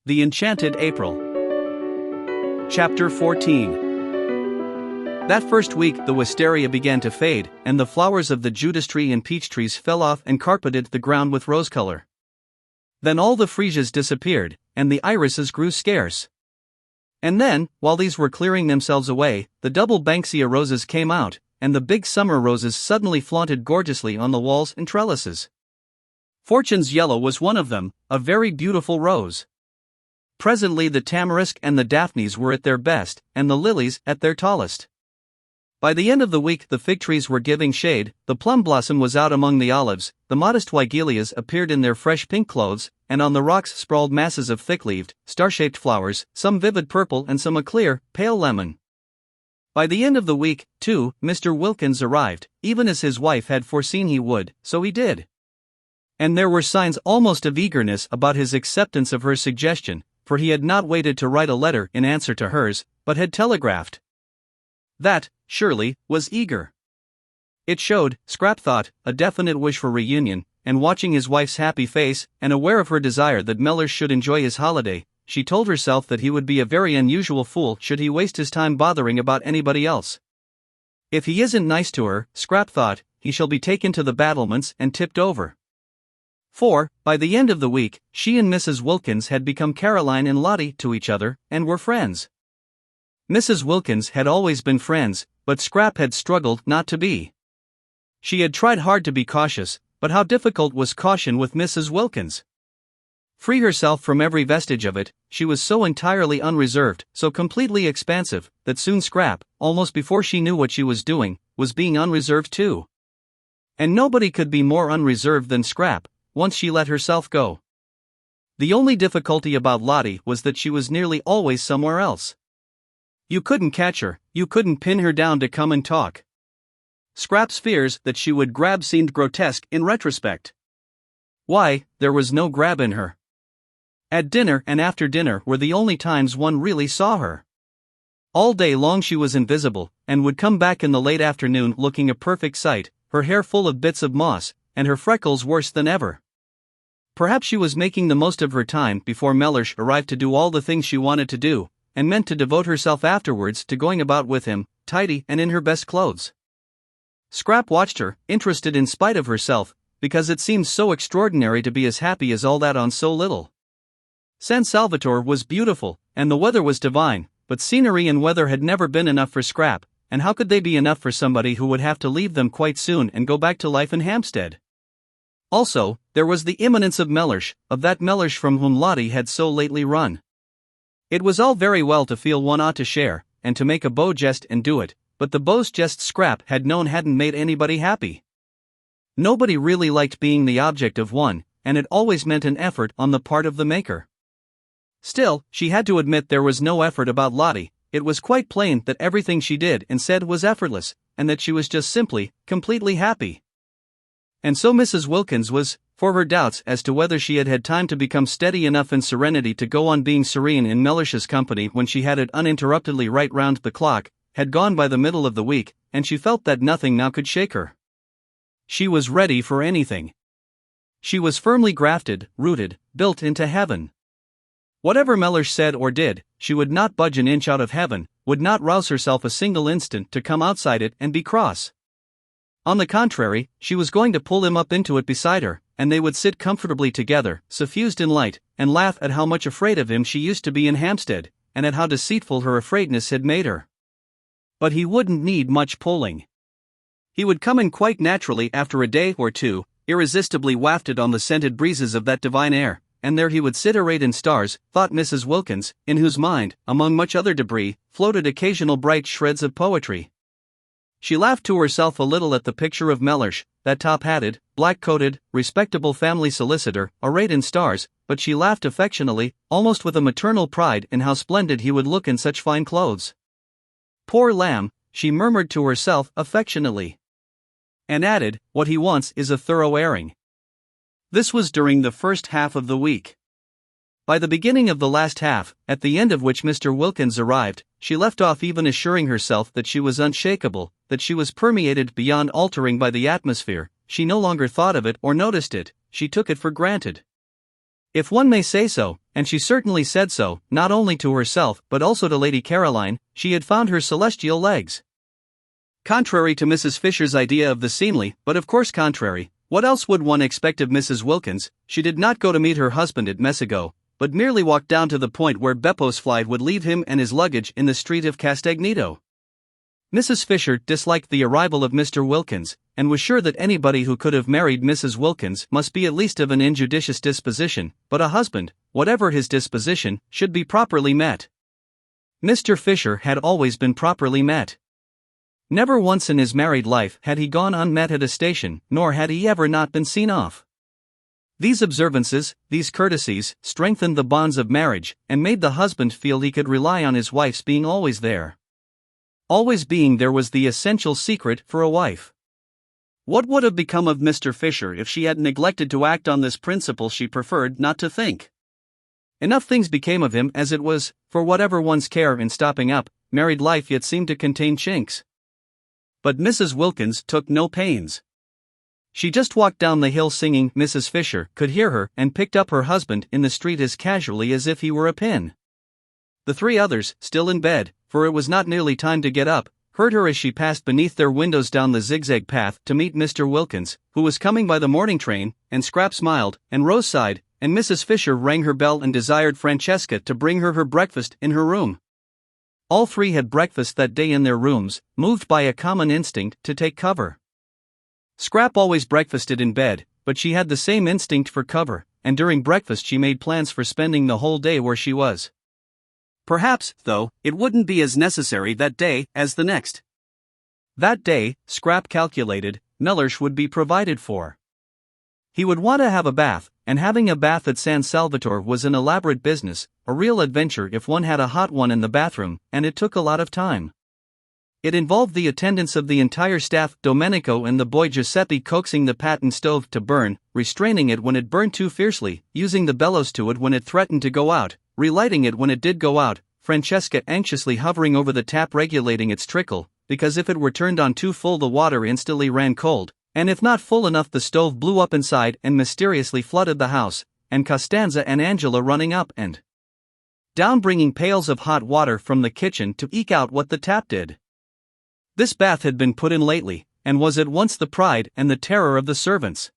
The Enchanted April. Chapter 14. That first week the wisteria began to fade, and the flowers of the Judas tree and peach trees fell off and carpeted the ground with rose color. Then all the freesias disappeared, and the irises grew scarce. And then, while these were clearing themselves away, the double banksia roses came out, and the big summer roses suddenly flaunted gorgeously on the walls and trellises. Fortune's yellow was one of them, a very beautiful rose. Presently the tamarisk and the daphnes were at their best, and the lilies at their tallest. By the end of the week the fig trees were giving shade, the plum blossom was out among the olives, the modest weigelias appeared in their fresh pink clothes, and on the rocks sprawled masses of thick-leaved, star-shaped flowers, some vivid purple and some a clear, pale lemon. By the end of the week, too, Mr. Wilkins arrived, even as his wife had foreseen he would, so he did. And there were signs almost of eagerness about his acceptance of her suggestion, for he had not waited to write a letter in answer to hers, but had telegraphed. That, surely, was eager. It showed, Scrap thought, a definite wish for reunion, and watching his wife's happy face, and aware of her desire that Mellish should enjoy his holiday, she told herself that he would be a very unusual fool should he waste his time bothering about anybody else. If he isn't nice to her, Scrap thought, he shall be taken to the battlements and tipped over. For, by the end of the week, she and Mrs. Wilkins had become Caroline and Lottie to each other, and were friends. Mrs. Wilkins had always been friends, but Scrap had struggled not to be. She had tried hard to be cautious, but how difficult was caution with Mrs. Wilkins? Free herself from every vestige of it, she was so entirely unreserved, so completely expansive, that soon Scrap, almost before she knew what she was doing, was being unreserved too. And nobody could be more unreserved than Scrap, once she let herself go. The only difficulty about Lottie was that she was nearly always somewhere else. You couldn't catch her, you couldn't pin her down to come and talk. Scrap's fears that she would grab seemed grotesque in retrospect. Why, there was no grab in her. At dinner and after dinner were the only times one really saw her. All day long she was invisible, and would come back in the late afternoon looking a perfect sight, her hair full of bits of moss, and her freckles worse than ever. Perhaps she was making the most of her time before Mellish arrived to do all the things she wanted to do, and meant to devote herself afterwards to going about with him, tidy and in her best clothes. Scrap watched her, interested in spite of herself, because it seemed so extraordinary to be as happy as all that on so little. San Salvatore was beautiful, and the weather was divine, but scenery and weather had never been enough for Scrap, and how could they be enough for somebody who would have to leave them quite soon and go back to life in Hampstead? Also, there was the imminence of Mellish, of that Mellish from whom Lottie had so lately run. It was all very well to feel one ought to share, and to make a beau jest and do it, but the beau jest Scrap had known hadn't made anybody happy. Nobody really liked being the object of one, and it always meant an effort on the part of the maker. Still, she had to admit there was no effort about Lottie. It was quite plain that everything she did and said was effortless, and that she was just simply, completely happy. And so Mrs. Wilkins was, for her doubts as to whether she had had time to become steady enough in serenity to go on being serene in Mellish's company when she had it uninterruptedly right round the clock, had gone by the middle of the week, and she felt that nothing now could shake her. She was ready for anything. She was firmly grafted, rooted, built into heaven. Whatever Mellish said or did, she would not budge an inch out of heaven, would not rouse herself a single instant to come outside it and be cross. On the contrary, she was going to pull him up into it beside her, and they would sit comfortably together, suffused in light, and laugh at how much afraid of him she used to be in Hampstead, and at how deceitful her afraidness had made her. But he wouldn't need much pulling. He would come in quite naturally after a day or two, irresistibly wafted on the scented breezes of that divine air, and there he would sit arrayed in stars, thought Mrs. Wilkins, in whose mind, among much other debris, floated occasional bright shreds of poetry. She laughed to herself a little at the picture of Mellish, that top-hatted, black-coated, respectable family solicitor, arrayed in stars, but she laughed affectionately, almost with a maternal pride in how splendid he would look in such fine clothes. Poor lamb, she murmured to herself affectionately. And added, what he wants is a thorough airing. This was during the first half of the week. By the beginning of the last half, at the end of which Mr. Wilkins arrived, she left off even assuring herself that she was unshakable, that she was permeated beyond altering by the atmosphere. She no longer thought of it or noticed it, she took it for granted. If one may say so, and she certainly said so, not only to herself but also to Lady Caroline. She had found her celestial legs. Contrary to Mrs. Fisher's idea of the seemly, but of course contrary, what else would one expect of Mrs. Wilkins? She did not go to meet her husband at Messigo, but merely walked down to the point where Beppo's flight would leave him and his luggage in the street of Castagneto. Mrs. Fisher disliked the arrival of Mr. Wilkins, and was sure that anybody who could have married Mrs. Wilkins must be at least of an injudicious disposition, but a husband, whatever his disposition, should be properly met. Mr. Fisher had always been properly met. Never once in his married life had he gone unmet at a station, nor had he ever not been seen off. These observances, these courtesies, strengthened the bonds of marriage, and made the husband feel he could rely on his wife's being always there. Always being there was the essential secret for a wife. What would have become of Mr. Fisher if she had neglected to act on this principle? She preferred not to think. Enough things became of him as it was, for whatever one's care in stopping up, married life yet seemed to contain chinks. But Mrs. Wilkins took no pains. She just walked down the hill singing. Mrs. Fisher could hear her and picked up her husband in the street as casually as if he were a pin. The three others, still in bed, for it was not nearly time to get up, heard her as she passed beneath their windows down the zigzag path to meet Mr. Wilkins, who was coming by the morning train, and Scrap smiled, and Rose sighed, and Mrs. Fisher rang her bell and desired Francesca to bring her breakfast in her room. All three had breakfast that day in their rooms, moved by a common instinct to take cover. Scrap always breakfasted in bed, but she had the same instinct for cover, and during breakfast she made plans for spending the whole day where she was. Perhaps, though, it wouldn't be as necessary that day as the next. That day, Scrap calculated, Mellersh would be provided for. He would want to have a bath, and having a bath at San Salvatore was an elaborate business, a real adventure if one had a hot one in the bathroom, and it took a lot of time. It involved the attendance of the entire staff, Domenico and the boy Giuseppe coaxing the patent stove to burn, restraining it when it burned too fiercely, using the bellows to it when it threatened to go out, relighting it when it did go out, Francesca anxiously hovering over the tap regulating its trickle, because if it were turned on too full the water instantly ran cold, and if not full enough the stove blew up inside and mysteriously flooded the house, and Costanza and Angela running up and down bringing pails of hot water from the kitchen to eke out what the tap did. This bath had been put in lately, and was at once the pride and the terror of the servants.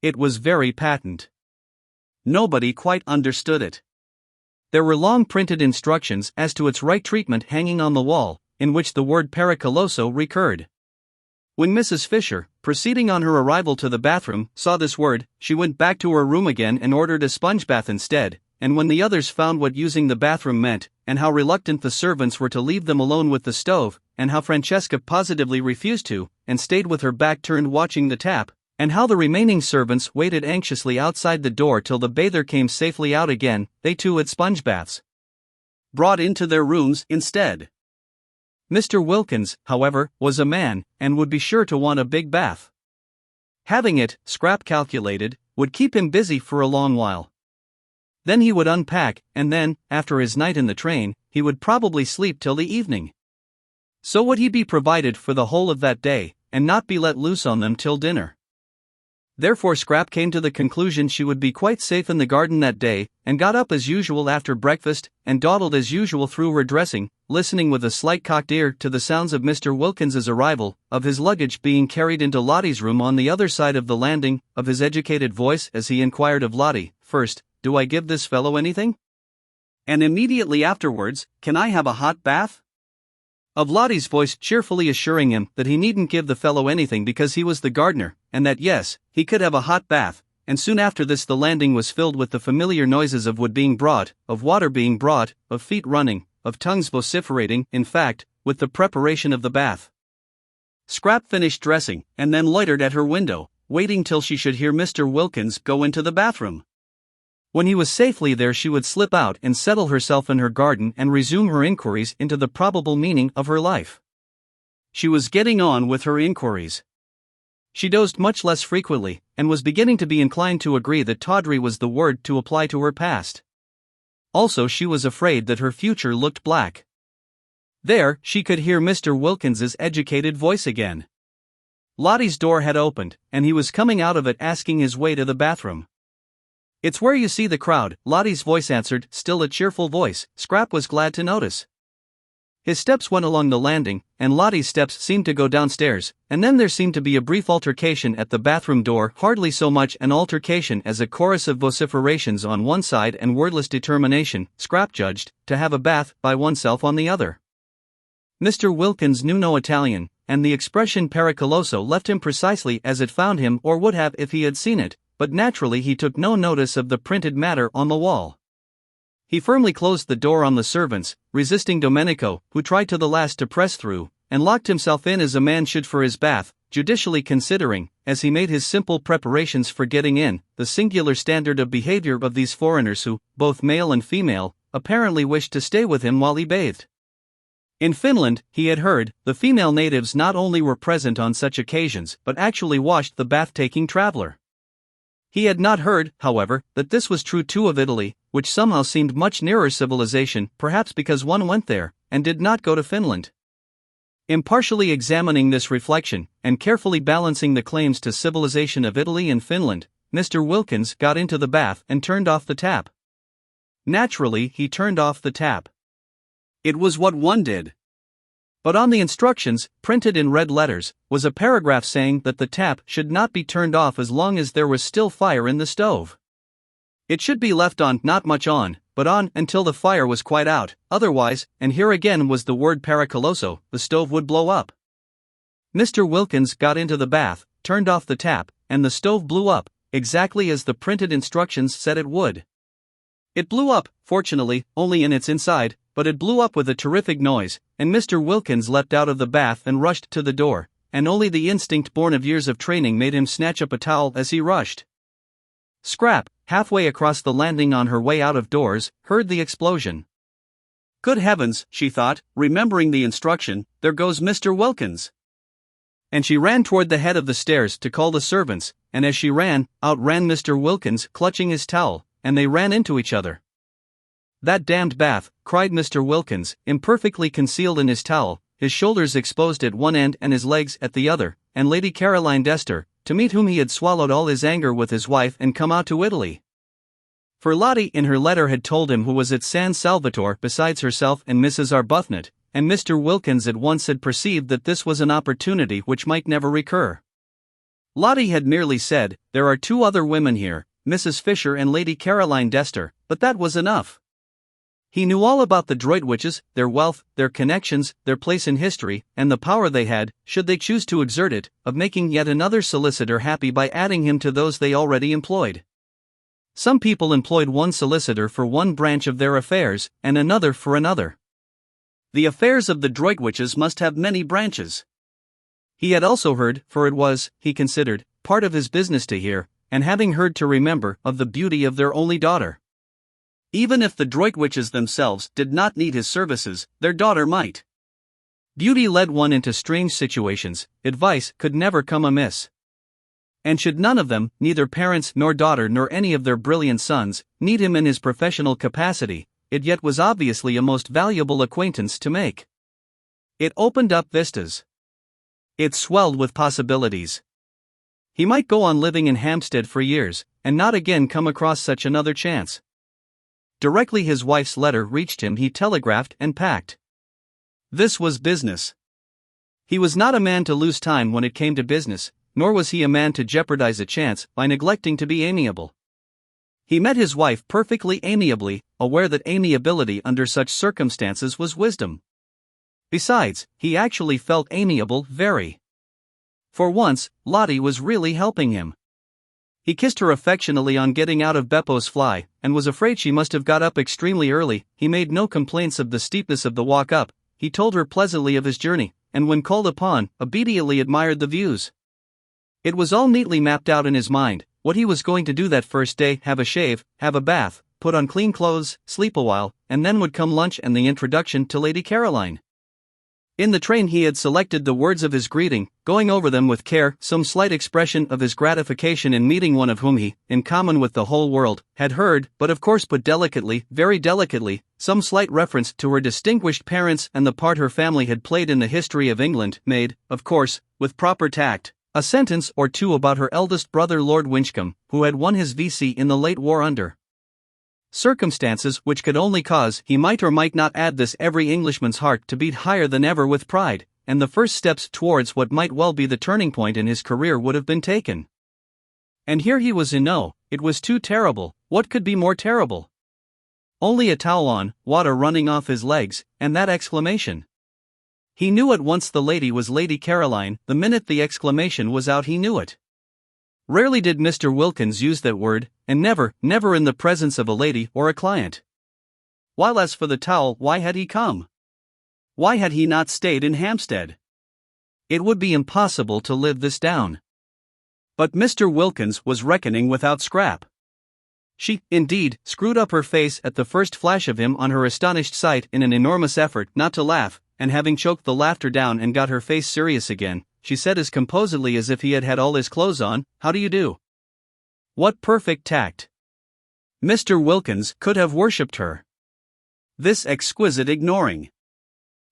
It was very patent. Nobody quite understood it. There were long printed instructions as to its right treatment hanging on the wall, in which the word pericoloso recurred. When Mrs. Fisher, proceeding on her arrival to the bathroom, saw this word, she went back to her room again and ordered a sponge bath instead, and when the others found what using the bathroom meant, and how reluctant the servants were to leave them alone with the stove, and how Francesca positively refused to, and stayed with her back turned watching the tap, and how the remaining servants waited anxiously outside the door till the bather came safely out again, they too had sponge baths brought into their rooms instead. Mr. Wilkins, however, was a man, and would be sure to want a big bath. Having it, Scrap calculated, would keep him busy for a long while. Then he would unpack, and then, after his night in the train, he would probably sleep till the evening. So would he be provided for the whole of that day, and not be let loose on them till dinner. Therefore Scrap came to the conclusion she would be quite safe in the garden that day, and got up as usual after breakfast, and dawdled as usual through her dressing, listening with a slight cocked ear to the sounds of Mr. Wilkins's arrival, of his luggage being carried into Lottie's room on the other side of the landing, of his educated voice as he inquired of Lottie, first, "Do I give this fellow anything?" And immediately afterwards, "Can I have a hot bath?" Of Lottie's voice cheerfully assuring him that he needn't give the fellow anything because he was the gardener, and that yes, he could have a hot bath, and soon after this the landing was filled with the familiar noises of wood being brought, of water being brought, of feet running, of tongues vociferating, in fact, with the preparation of the bath. Scrap finished dressing, and then loitered at her window, waiting till she should hear Mr. Wilkins go into the bathroom. When he was safely there she would slip out and settle herself in her garden and resume her inquiries into the probable meaning of her life. She was getting on with her inquiries. She dozed much less frequently, and was beginning to be inclined to agree that tawdry was the word to apply to her past. Also she was afraid that her future looked black. There, she could hear Mr. Wilkins's educated voice again. Lottie's door had opened, and he was coming out of it asking his way to the bathroom. "It's where you see the crowd," Lottie's voice answered, still a cheerful voice. Scrap was glad to notice. His steps went along the landing, and Lottie's steps seemed to go downstairs, and then there seemed to be a brief altercation at the bathroom door, hardly so much an altercation as a chorus of vociferations on one side and wordless determination, Scrap judged, to have a bath by oneself on the other. Mr. Wilkins knew no Italian, and the expression pericoloso left him precisely as it found him or would have if he had seen it, but naturally he took no notice of the printed matter on the wall. He firmly closed the door on the servants, resisting Domenico, who tried to the last to press through, and locked himself in as a man should for his bath, judicially considering, as he made his simple preparations for getting in, the singular standard of behavior of these foreigners who, both male and female, apparently wished to stay with him while he bathed. In Finland, he had heard, the female natives not only were present on such occasions but actually washed the bath-taking traveler. He had not heard, however, that this was true too of Italy, which somehow seemed much nearer civilization, perhaps because one went there, and did not go to Finland. Impartially examining this reflection, and carefully balancing the claims to civilization of Italy and Finland, Mr. Wilkins got into the bath and turned off the tap. Naturally, he turned off the tap. It was what one did. But on the instructions, printed in red letters, was a paragraph saying that the tap should not be turned off as long as there was still fire in the stove. It should be left on, not much on, but on until the fire was quite out, otherwise, and here again was the word pericoloso, the stove would blow up. Mr. Wilkins got into the bath, turned off the tap, and the stove blew up, exactly as the printed instructions said it would. It blew up, fortunately, only in its inside, but it blew up with a terrific noise, and Mr. Wilkins leapt out of the bath and rushed to the door, and only the instinct born of years of training made him snatch up a towel as he rushed. Scrap, halfway across the landing on her way out of doors, heard the explosion. Good heavens, she thought, remembering the instruction, there goes Mr. Wilkins. And she ran toward the head of the stairs to call the servants, and as she ran, out ran Mr. Wilkins clutching his towel, and they ran into each other. That damned bath, cried Mr. Wilkins, imperfectly concealed in his towel, his shoulders exposed at one end and his legs at the other, and Lady Caroline Dester, to meet whom he had swallowed all his anger with his wife and come out to Italy. For Lottie in her letter had told him who was at San Salvatore besides herself and Mrs. Arbuthnot, and Mr. Wilkins at once had perceived that this was an opportunity which might never recur. Lottie had merely said, there are two other women here, Mrs. Fisher and Lady Caroline Dester, but that was enough. He knew all about the Droitwiches, their wealth, their connections, their place in history, and the power they had, should they choose to exert it, of making yet another solicitor happy by adding him to those they already employed. Some people employed one solicitor for one branch of their affairs, and another for another. The affairs of the Droitwiches must have many branches. He had also heard, for it was, he considered, part of his business to hear, and having heard to remember, of the beauty of their only daughter. Even if the Droitwiches themselves did not need his services, their daughter might. Beauty led one into strange situations, advice could never come amiss. And should none of them, neither parents nor daughter nor any of their brilliant sons, need him in his professional capacity, it yet was obviously a most valuable acquaintance to make. It opened up vistas. It swelled with possibilities. He might go on living in Hampstead for years, and not again come across such another chance. Directly his wife's letter reached him he telegraphed and packed. This was business. He was not a man to lose time when it came to business, nor was he a man to jeopardize a chance by neglecting to be amiable. He met his wife perfectly amiably, aware that amiability under such circumstances was wisdom. Besides, he actually felt amiable very. For once, Lottie was really helping him. He kissed her affectionately on getting out of Beppo's fly, and was afraid she must have got up extremely early. He made no complaints of the steepness of the walk up, he told her pleasantly of his journey, and when called upon, obediently admired the views. It was all neatly mapped out in his mind, what he was going to do that first day: have a shave, have a bath, put on clean clothes, sleep a while, and then would come lunch and the introduction to Lady Caroline. In the train he had selected the words of his greeting, going over them with care, some slight expression of his gratification in meeting one of whom he, in common with the whole world, had heard, but of course put delicately, very delicately, some slight reference to her distinguished parents and the part her family had played in the history of England, made, of course, with proper tact, A sentence or two about her eldest brother Lord Winchcombe, who had won his VC in the late war under circumstances which could only cause he might or might not add this every Englishman's heart to beat higher than ever with pride, and the first steps towards what might well be the turning point in his career would have been taken. And here he was in no, it was too terrible. What could be more terrible? Only a towel on, water running off his legs, and that exclamation. He knew at once the lady was Lady Caroline. The minute the exclamation was out he knew it. Rarely did Mr. Wilkins use that word, and never in the presence of a lady or a client. While as for the towel, why had he come? Why had he not stayed in Hampstead? It would be impossible to live this down. But Mr. Wilkins was reckoning without Scrap. She, indeed, screwed up her face at the first flash of him on her astonished sight in an enormous effort not to laugh, and having choked the laughter down and got her face serious again, she said as composedly as if he had all his clothes on, "How do you do?" What perfect tact! Mr. Wilkins could have worshipped her. This exquisite ignoring.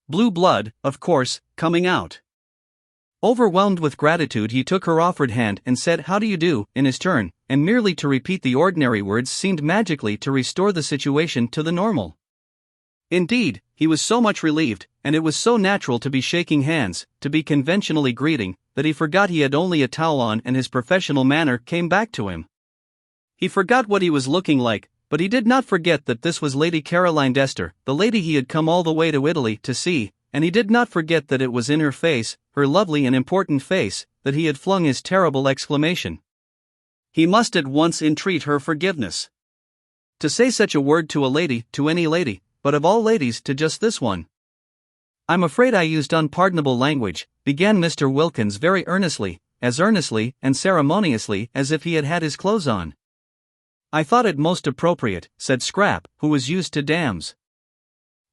Blue blood, of course, coming out. Overwhelmed with gratitude, he took her offered hand and said, "How do you do," in his turn, and merely to repeat the ordinary words seemed magically to restore the situation to the normal. Indeed, he was so much relieved, and it was so natural to be shaking hands, to be conventionally greeting, that he forgot he had only a towel on and his professional manner came back to him. He forgot what he was looking like, but he did not forget that this was Lady Caroline Dester, the lady he had come all the way to Italy to see, and he did not forget that it was in her face, her lovely and important face, that he had flung his terrible exclamation. He must at once entreat her forgiveness. To say such a word to a lady, to any lady, but of all ladies to just this one. "I'm afraid I used unpardonable language," began Mr. Wilkins very earnestly and ceremoniously as if he had had his clothes on. "I thought it most appropriate," said Scrap, who was used to dams.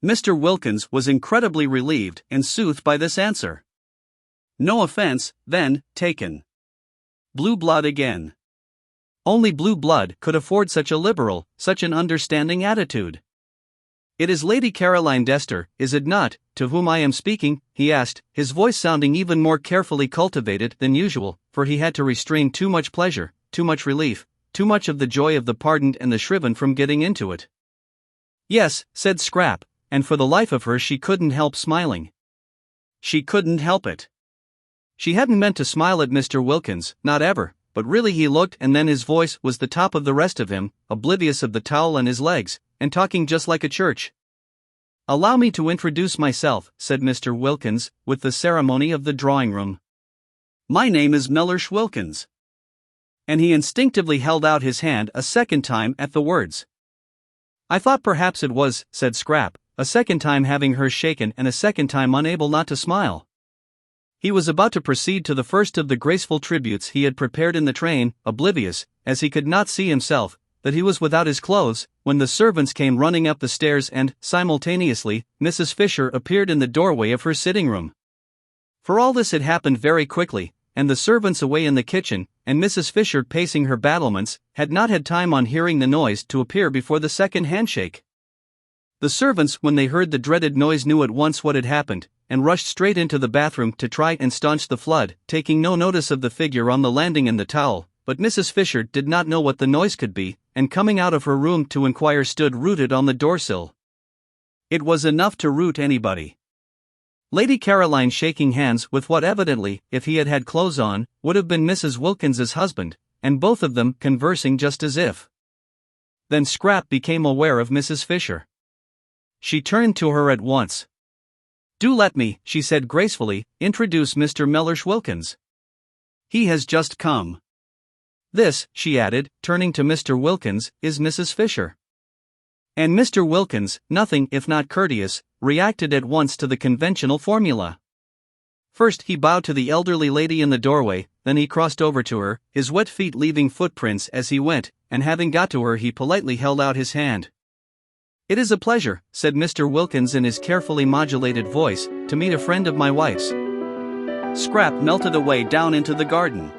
Mr. Wilkins was incredibly relieved and soothed by this answer. No offense, then, taken. Blue blood again. Only blue blood could afford such a liberal, such an understanding attitude. "It is Lady Caroline Dester, is it not, to whom I am speaking?" he asked, his voice sounding even more carefully cultivated than usual, for he had to restrain too much pleasure, too much relief, too much of the joy of the pardoned and the shriven from getting into it. "Yes," said Scrap, and for the life of her she couldn't help smiling. She couldn't help it. She hadn't meant to smile at Mr. Wilkins, not ever, but really he looked, and then his voice was the top of the rest of him, oblivious of the towel and his legs, and talking just like a church. "Allow me to introduce myself," said Mr. Wilkins, with the ceremony of the drawing-room. "My name is Mellersh Wilkins." And he instinctively held out his hand a second time at the words. "I thought perhaps it was," said Scrap, a second time having hers shaken and a second time unable not to smile. He was about to proceed to the first of the graceful tributes he had prepared in the train, oblivious, as he could not see himself, that he was without his clothes, when the servants came running up the stairs and, simultaneously, Mrs. Fisher appeared in the doorway of her sitting-room. For all this had happened very quickly, and the servants away in the kitchen, and Mrs. Fisher pacing her battlements, had not had time on hearing the noise to appear before the second handshake. The servants, when they heard the dreaded noise, knew at once what had happened, and rushed straight into the bathroom to try and staunch the flood, taking no notice of the figure on the landing and the towel. But Mrs. Fisher did not know what the noise could be, and coming out of her room to inquire stood rooted on the doorsill. It was enough to root anybody. Lady Caroline shaking hands with what evidently, if he had had clothes on, would have been Mrs. Wilkins's husband, and both of them conversing just as if. Then Scrap became aware of Mrs. Fisher. She turned to her at once. "Do let me," she said gracefully, "introduce Mr. Mellersh Wilkins. He has just come. This," she added, turning to Mr. Wilkins, "is Mrs. Fisher." And Mr. Wilkins, nothing if not courteous, reacted at once to the conventional formula. First he bowed to the elderly lady in the doorway, then he crossed over to her, his wet feet leaving footprints as he went, and having got to her he politely held out his hand. "It is a pleasure," said Mr. Wilkins in his carefully modulated voice, "to meet a friend of my wife's." Scrap melted away down into the garden.